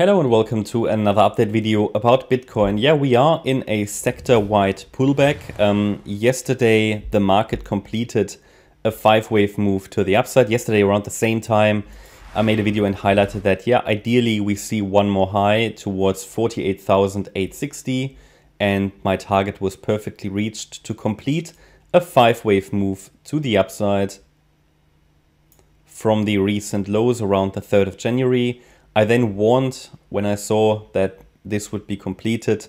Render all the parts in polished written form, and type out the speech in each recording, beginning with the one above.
Hello and welcome to another update video about Bitcoin. Yeah, we are in a sector-wide pullback. Yesterday, the market completed a 5-wave move to the upside. Yesterday, around the same time, I made a video and highlighted that, yeah, ideally we see one more high towards 48,860, and my target was perfectly reached to complete a 5-wave move to the upside from the recent lows around the 3rd of January. I then warned when I saw that this would be completed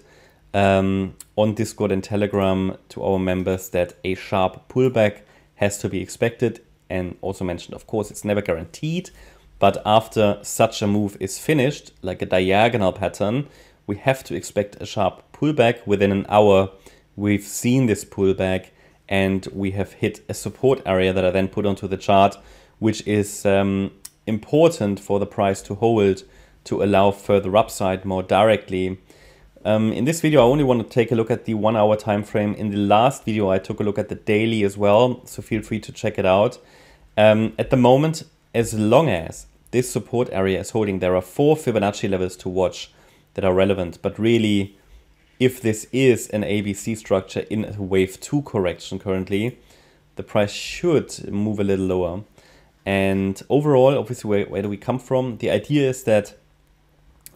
on Discord and Telegram to our members that a sharp pullback has to be expected, and also mentioned, of course, it's never guaranteed, but after such a move is finished, like a diagonal pattern, we have to expect a sharp pullback. Within an hour, we've seen this pullback and we have hit a support area that I then put onto the chart, which is important for the price to hold to allow further upside more directly. In this video, I only want to take a look at the 1 hour time frame. In the last video, I took a look at the daily as well, so feel free to check it out. At the moment, as long as this support area is holding, there are 4 Fibonacci levels to watch that are relevant. But really, if this is an ABC structure in a wave 2 correction currently, the price should move a little lower. And overall, obviously, where do we come from? The idea is that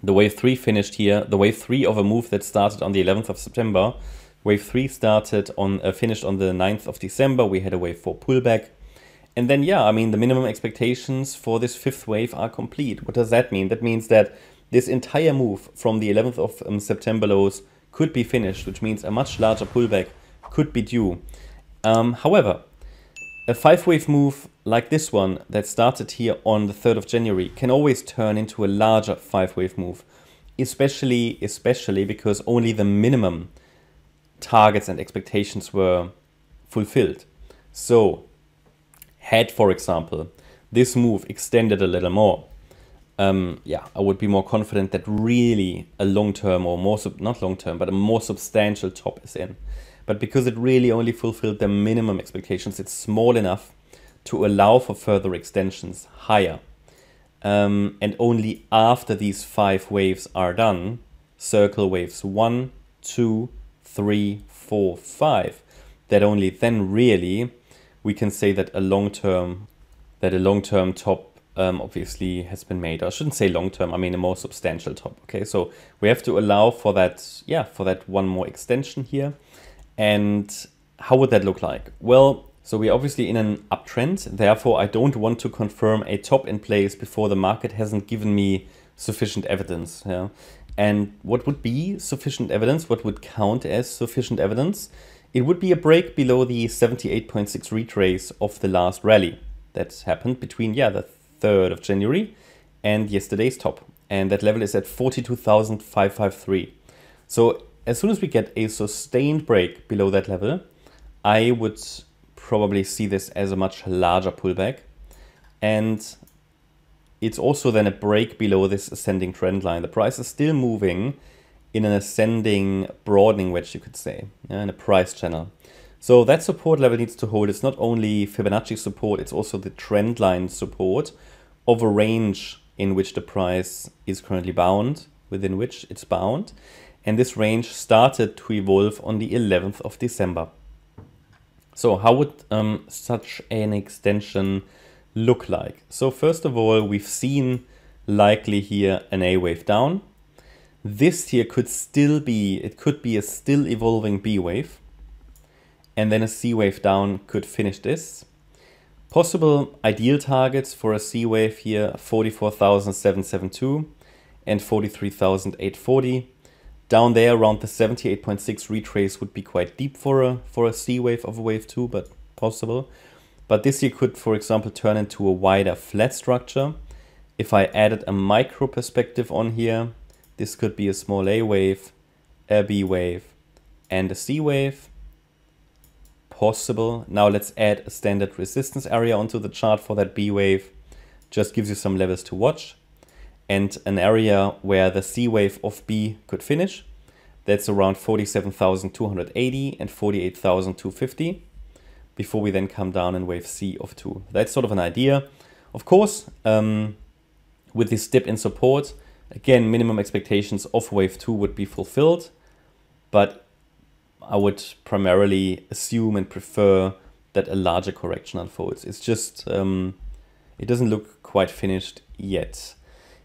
the wave 3 finished here. The wave 3 of a move that started on the 11th of September. Wave 3 started on finished on the 9th of December. We had a wave 4 pullback. And then, yeah, I mean, the minimum expectations for this 5th wave are complete. What does that mean? That means that this entire move from the 11th of September lows could be finished, which means a much larger pullback could be due. However, a 5-wave move like this one that started here on the 3rd of January can always turn into a larger 5-wave move, especially because only the minimum targets and expectations were fulfilled. So, had, for example, this move extended a little more, yeah, I would be more confident that really a long-term or more, not long-term, but a more substantial top is in. But because it really only fulfilled the minimum expectations, it's small enough to allow for further extensions higher. And only after these 5 waves are done, circle waves 1, 2, 3, 4, 5, that only then really we can say that a long-term top obviously has been made. I shouldn't say long-term, I mean a more substantial top. Okay, so we have to allow for that, yeah, for that one more extension here. And how would that look like? Well, so we're obviously in an uptrend. Therefore, I don't want to confirm a top in place before the market hasn't given me sufficient evidence. Yeah? And what would be sufficient evidence? What would count as sufficient evidence? It would be a break below the 78.6 retrace of the last rally that happened between, yeah, the 3rd of January and yesterday's top. And that level is at 42,553. So as soon as we get a sustained break below that level, I would probably see this as a much larger pullback. And it's also then a break below this ascending trend line. The price is still moving in an ascending broadening wedge, you could say, in a price channel. So that support level needs to hold. It's not only Fibonacci support, it's also the trend line support of a range in which the price is currently bound, within which it's bound. And this range started to evolve on the 11th of December. So how would such an extension look like? So first of all, we've seen likely here an A wave down. This here could still be, it could be a still evolving B wave. And then a C wave down could finish this. Possible ideal targets for a C wave here, 44,772 and 43,840. Down there around the 78.6 retrace would be quite deep for a C wave of a wave 2, but possible. But this here could, for example, turn into a wider flat structure. If I added a micro perspective on here, this could be a small A wave, a B wave, and a C wave. Possible. Now let's add a standard resistance area onto the chart for that B wave. Just gives you some levels to watch. And an area where the C wave of B could finish. That's around 47,280 and 48,250 before we then come down in wave C of 2. That's sort of an idea. Of course, with this dip in support, again, minimum expectations of wave 2 would be fulfilled, but I would primarily assume and prefer that a larger correction unfolds. It's just, it doesn't look quite finished yet.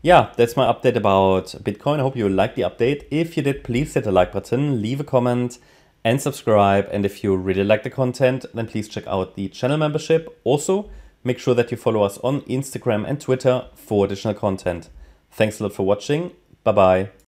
Yeah, that's my update about Bitcoin. I hope you liked the update. If you did, please hit the like button, leave a comment and subscribe. And if you really like the content, then please check out the channel membership. Also, make sure that you follow us on Instagram and Twitter for additional content. Thanks a lot for watching. Bye-bye.